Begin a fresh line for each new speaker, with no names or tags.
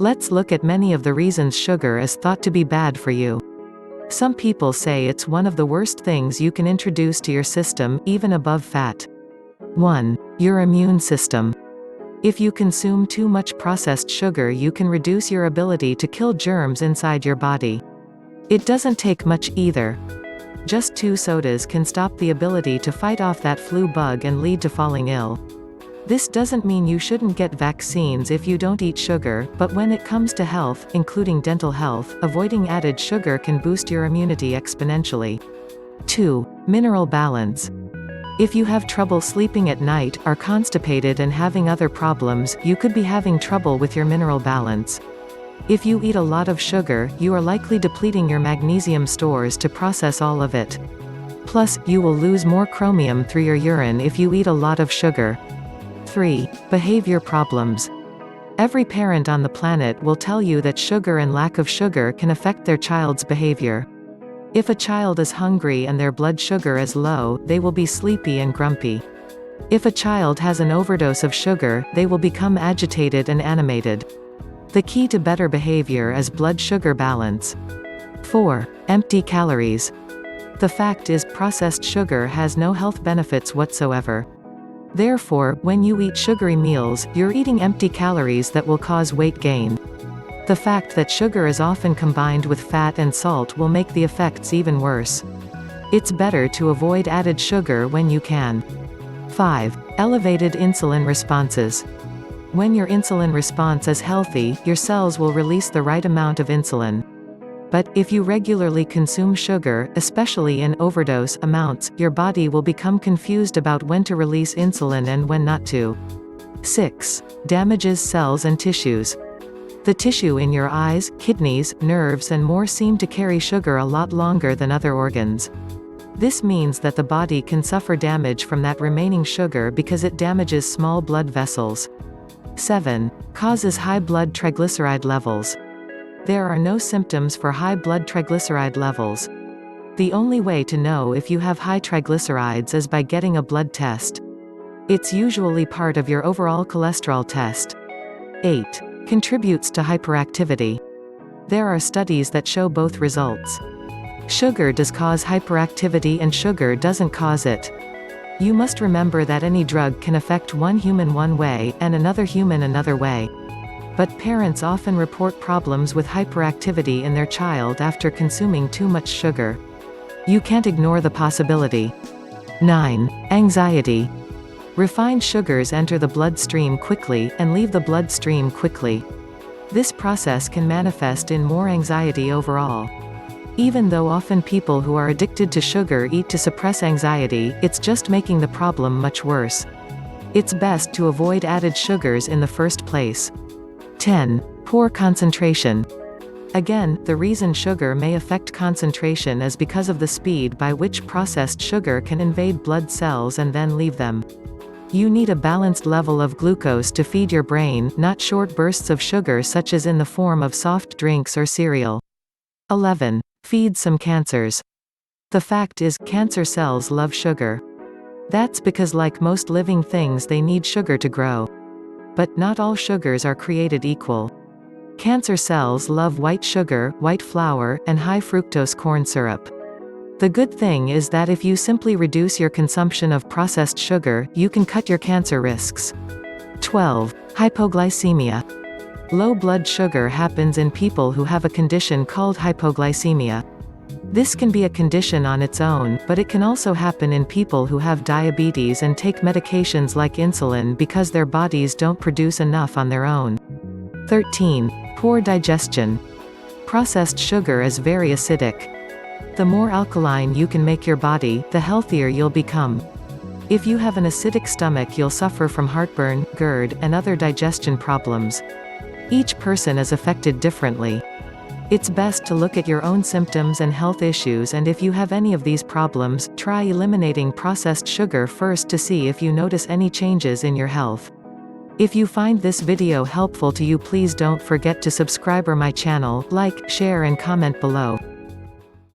Let's look at many of the reasons sugar is thought to be bad for you. Some people say it's one of the worst things you can introduce to your system, even above fat. 1. Your immune system. If you consume too much processed sugar, you can reduce your ability to kill germs inside your body. It doesn't take much either. Just 2 sodas can stop the ability to fight off that flu bug and lead to falling ill. This doesn't mean you shouldn't get vaccines if you don't eat sugar, but when it comes to health, including dental health, avoiding added sugar can boost your immunity exponentially. 2. Mineral balance. If you have trouble sleeping at night, are constipated and having other problems, you could be having trouble with your mineral balance. If you eat a lot of sugar, you are likely depleting your magnesium stores to process all of it. Plus, you will lose more chromium through your urine if you eat a lot of sugar. 3. Behavior problems. Every parent on the planet will tell you that sugar and lack of sugar can affect their child's behavior. If a child is hungry and their blood sugar is low, they will be sleepy and grumpy. If a child has an overdose of sugar, they will become agitated and animated. The key to better behavior is blood sugar balance. 4. Empty calories. The fact is, processed sugar has no health benefits whatsoever. Therefore, when you eat sugary meals, you're eating empty calories that will cause weight gain. The fact that sugar is often combined with fat and salt will make the effects even worse. It's better to avoid added sugar when you can. 5. Elevated insulin responses. When your insulin response is healthy, your cells will release the right amount of insulin. But, if you regularly consume sugar, especially in overdose amounts, your body will become confused about when to release insulin and when not to. 6. Damages cells and tissues. The tissue in your eyes, kidneys, nerves and more seem to carry sugar a lot longer than other organs. This means that the body can suffer damage from that remaining sugar because it damages small blood vessels. 7. Causes high blood triglyceride levels. There are no symptoms for high blood triglyceride levels. The only way to know if you have high triglycerides is by getting a blood test. It's usually part of your overall cholesterol test. 8. Contributes to hyperactivity. There are studies that show both results. Sugar does cause hyperactivity and sugar doesn't cause it. You must remember that any drug can affect one human one way, and another human another way. But parents often report problems with hyperactivity in their child after consuming too much sugar. You can't ignore the possibility. 9. Anxiety. Refined sugars enter the bloodstream quickly, and leave the bloodstream quickly. This process can manifest in more anxiety overall. Even though often people who are addicted to sugar eat to suppress anxiety, it's just making the problem much worse. It's best to avoid added sugars in the first place. 10. Poor concentration. Again, the reason sugar may affect concentration is because of the speed by which processed sugar can invade blood cells and then leave them. You need a balanced level of glucose to feed your brain, not short bursts of sugar such as in the form of soft drinks or cereal. 11. Feeds some cancers. The fact is, cancer cells love sugar. That's because like most living things they need sugar to grow. But, not all sugars are created equal. Cancer cells love white sugar, white flour, and high fructose corn syrup. The good thing is that if you simply reduce your consumption of processed sugar, you can cut your cancer risks. 12. Hypoglycemia. Low blood sugar happens in people who have a condition called hypoglycemia. This can be a condition on its own, but it can also happen in people who have diabetes and take medications like insulin because their bodies don't produce enough on their own. 13. Poor digestion. Processed sugar is very acidic. The more alkaline you can make your body, the healthier you'll become. If you have an acidic stomach, you'll suffer from heartburn, GERD, and other digestion problems. Each person is affected differently. It's best to look at your own symptoms and health issues, and if you have any of these problems, try eliminating processed sugar first to see if you notice any changes in your health. If you find this video helpful to you, please don't forget to subscribe to my channel, like, share and comment below.